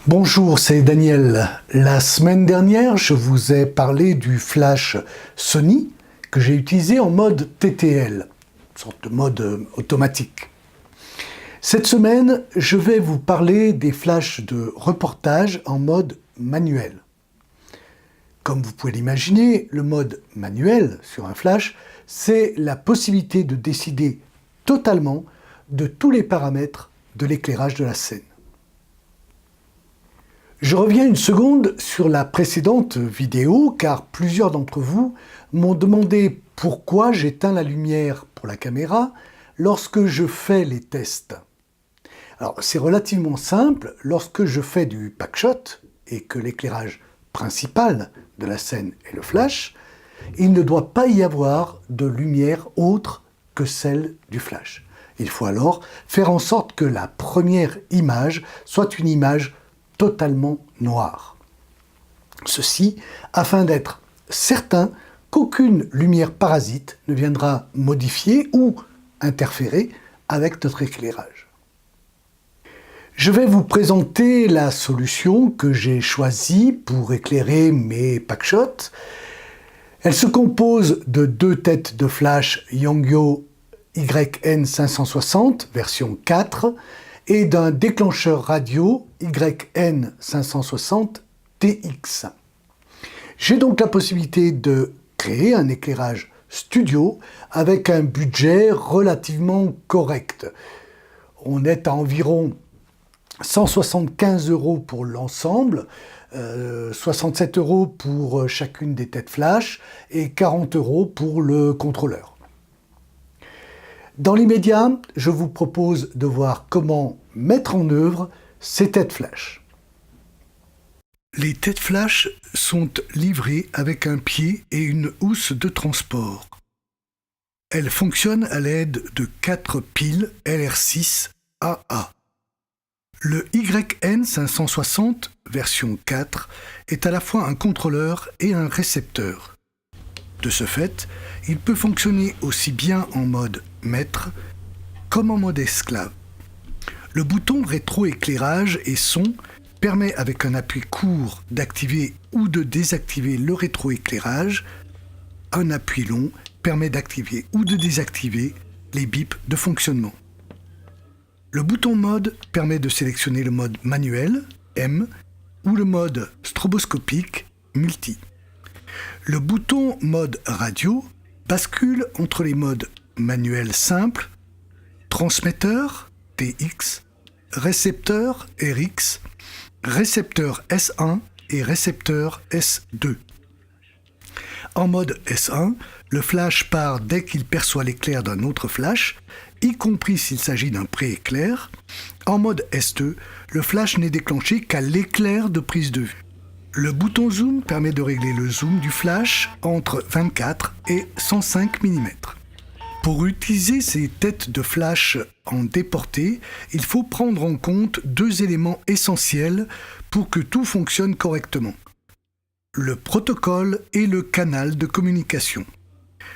Bonjour, c'est Daniel. La semaine dernière, je vous ai parlé du flash Sony que j'ai utilisé en mode TTL, une sorte de mode automatique. Cette semaine, je vais vous parler des flashs de reportage en mode manuel. Comme vous pouvez l'imaginer, le mode manuel sur un flash, c'est la possibilité de décider totalement de tous les paramètres de l'éclairage de la scène. Je reviens une seconde sur la précédente vidéo car plusieurs d'entre vous m'ont demandé pourquoi j'éteins la lumière pour la caméra lorsque je fais les tests. Alors c'est relativement simple, lorsque je fais du packshot et que l'éclairage principal de la scène est le flash, il ne doit pas y avoir de lumière autre que celle du flash. Il faut alors faire en sorte que la première image soit une image totalement noire. Ceci afin d'être certain qu'aucune lumière parasite ne viendra modifier ou interférer avec notre éclairage. Je vais vous présenter la solution que j'ai choisie pour éclairer mes packshots. Elle se compose de deux têtes de flash Yangyo YN560 version 4 et d'un déclencheur radio YN560TX. J'ai donc la possibilité de créer un éclairage studio avec un budget relativement correct. On est à environ 175 € pour l'ensemble, 67 € pour chacune des têtes flash et 40 € pour le contrôleur. Dans l'immédiat, je vous propose de voir comment mettre en œuvre ces têtes flash. Les têtes flash sont livrées avec un pied et une housse de transport. Elles fonctionnent à l'aide de 4 piles LR6 AA. Le YN560 version 4 est à la fois un contrôleur et un récepteur. De ce fait, il peut fonctionner aussi bien en mode maître comme en mode esclave. Le bouton rétroéclairage et son permet avec un appui court d'activer ou de désactiver le rétroéclairage. Un appui long permet d'activer ou de désactiver les bips de fonctionnement. Le bouton mode permet de sélectionner le mode manuel, M, ou le mode stroboscopique, multi. Le bouton mode radio bascule entre les modes manuel simple, transmetteur, TX, récepteur, RX, récepteur S1 et récepteur S2. En mode S1, le flash part dès qu'il perçoit l'éclair d'un autre flash, y compris s'il s'agit d'un pré-éclair. En mode S2, le flash n'est déclenché qu'à l'éclair de prise de vue. Le bouton zoom permet de régler le zoom du flash entre 24 et 105 mm. Pour utiliser ces têtes de flash en déporté, il faut prendre en compte deux éléments essentiels pour que tout fonctionne correctement. Le protocole et le canal de communication.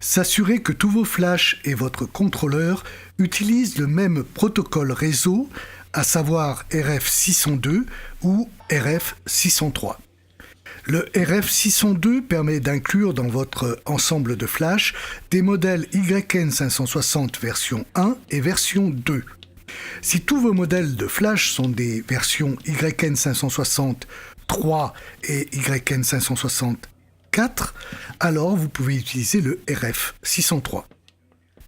S'assurer que tous vos flashs et votre contrôleur utilisent le même protocole réseau, à savoir RF602 ou RF603. Le RF602 permet d'inclure dans votre ensemble de flash des modèles YN560 version 1 et version 2. Si tous vos modèles de flash sont des versions YN560 3 et YN560 4, alors vous pouvez utiliser le RF603.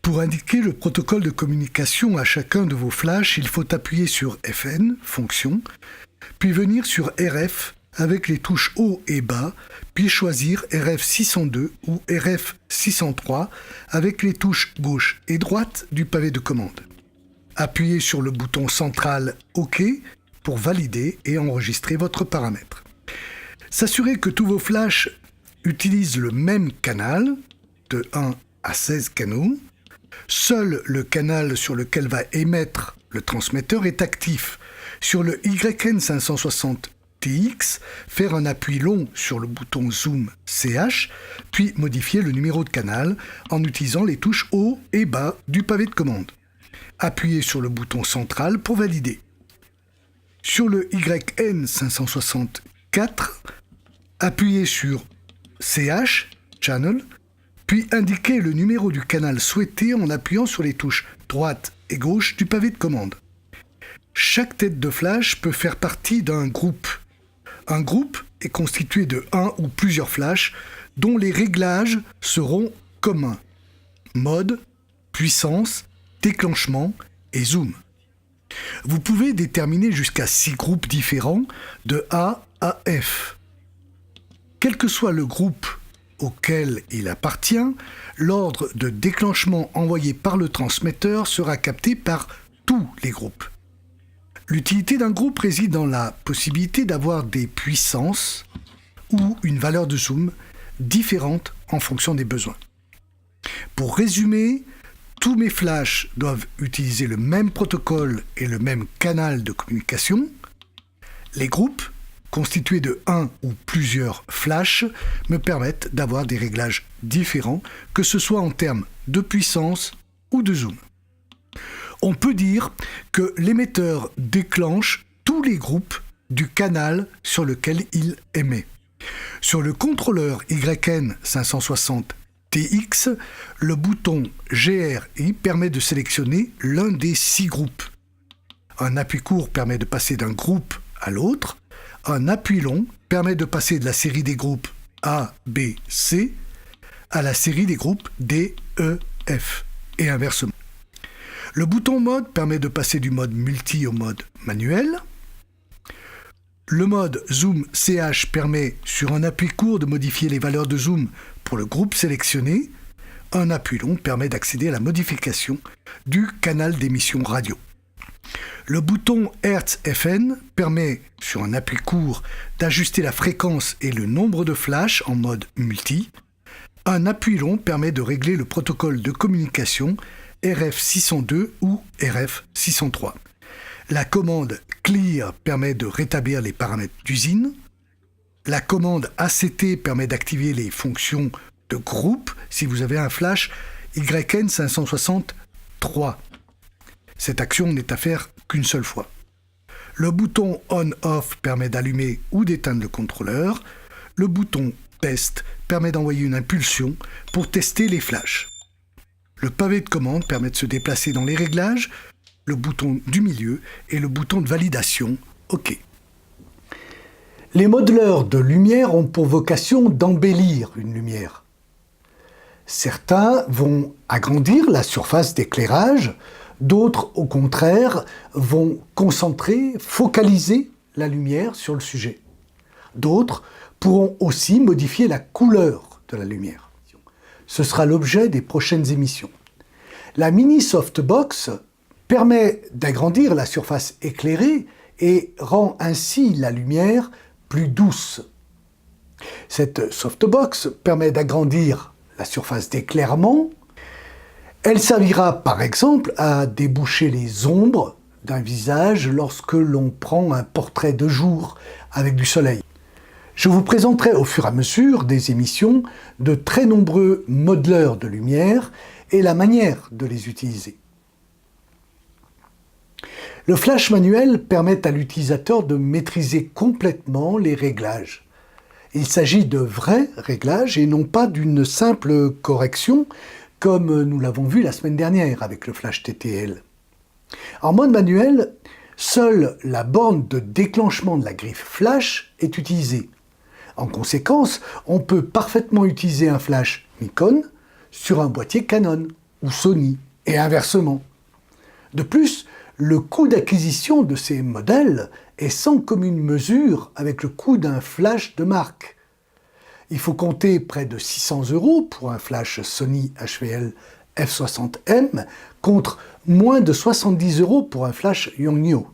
Pour indiquer le protocole de communication à chacun de vos flashs, il faut appuyer sur FN, fonction, puis venir sur RF avec les touches haut et bas, puis choisir RF602 ou RF603 avec les touches gauche et droite du pavé de commande. Appuyez sur le bouton central OK pour valider et enregistrer votre paramètre. S'assurer que tous vos flashs utilisent le même canal, de 1 à 16 canaux. Seul le canal sur lequel va émettre le transmetteur est actif. Sur le YN560TX, faire un appui long sur le bouton Zoom CH, puis modifier le numéro de canal en utilisant les touches haut et bas du pavé de commande. Appuyez sur le bouton central pour valider. Sur le YN564, appuyez sur CH, Channel, puis indiquez le numéro du canal souhaité en appuyant sur les touches droite et gauche du pavé de commande. Chaque tête de flash peut faire partie d'un groupe. Un groupe est constitué de un ou plusieurs flashs dont les réglages seront communs. Mode, puissance, déclenchement et zoom. Vous pouvez déterminer jusqu'à 6 groupes différents de A à F. Quel que soit le groupe auquel il appartient, l'ordre de déclenchement envoyé par le transmetteur sera capté par tous les groupes. L'utilité d'un groupe réside dans la possibilité d'avoir des puissances ou une valeur de zoom différentes en fonction des besoins. Pour résumer, tous mes flashs doivent utiliser le même protocole et le même canal de communication. Les groupes, constitués de un ou plusieurs flashs, me permettent d'avoir des réglages différents, que ce soit en termes de puissance ou de zoom. On peut dire que l'émetteur déclenche tous les groupes du canal sur lequel il émet. Sur le contrôleur YN560TX, le bouton GRI permet de sélectionner l'un des 6 groupes. Un appui court permet de passer d'un groupe à l'autre. Un appui long permet de passer de la série des groupes A, B, C à la série des groupes D, E, F et inversement. Le bouton mode permet de passer du mode multi au mode manuel. Le mode zoom CH permet sur un appui court de modifier les valeurs de zoom pour le groupe sélectionné. Un appui long permet d'accéder à la modification du canal d'émission radio. Le bouton Hertz-FN permet, sur un appui court, d'ajuster la fréquence et le nombre de flashs en mode multi. Un appui long permet de régler le protocole de communication RF602 ou RF603. La commande Clear permet de rétablir les paramètres d'usine. La commande ACT permet d'activer les fonctions de groupe si vous avez un flash YN563. Cette action n'est à faire qu'une seule fois. Le bouton On-Off permet d'allumer ou d'éteindre le contrôleur. Le bouton Test permet d'envoyer une impulsion pour tester les flashs. Le pavé de commande permet de se déplacer dans les réglages, le bouton du milieu et le bouton de validation OK. Les modeleurs de lumière ont pour vocation d'embellir une lumière. Certains vont agrandir la surface d'éclairage, d'autres, au contraire, vont concentrer, focaliser la lumière sur le sujet. D'autres pourront aussi modifier la couleur de la lumière. Ce sera l'objet des prochaines émissions. La mini softbox permet d'agrandir la surface éclairée et rend ainsi la lumière plus douce. Cette softbox permet d'agrandir la surface d'éclairement. Elle servira par exemple à déboucher les ombres d'un visage lorsque l'on prend un portrait de jour avec du soleil. Je vous présenterai au fur et à mesure des émissions de très nombreux modeleurs de lumière et la manière de les utiliser. Le flash manuel permet à l'utilisateur de maîtriser complètement les réglages. Il s'agit de vrais réglages et non pas d'une simple correction comme nous l'avons vu la semaine dernière avec le flash TTL. En mode manuel, seule la borne de déclenchement de la griffe flash est utilisée. En conséquence, on peut parfaitement utiliser un flash Nikon sur un boîtier Canon ou Sony, et inversement. De plus, le coût d'acquisition de ces modèles est sans commune mesure avec le coût d'un flash de marque. Il faut compter près de 600 € pour un flash Sony HVL f60M contre moins de 70 € pour un flash Yongnuo.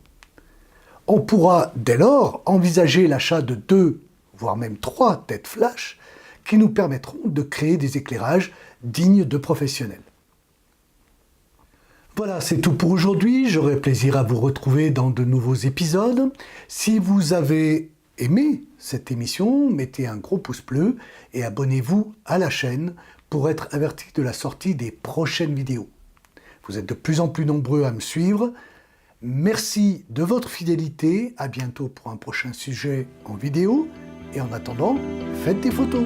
On pourra dès lors envisager l'achat de 2 voire même 3 têtes flash qui nous permettront de créer des éclairages dignes de professionnels. Voilà, c'est tout pour aujourd'hui. J'aurai plaisir à vous retrouver dans de nouveaux épisodes. Si vous avez aimé cette émission, mettez un gros pouce bleu et abonnez-vous à la chaîne pour être averti de la sortie des prochaines vidéos. Vous êtes de plus en plus nombreux à me suivre. Merci de votre fidélité, à bientôt pour un prochain sujet en vidéo, et en attendant, faites des photos.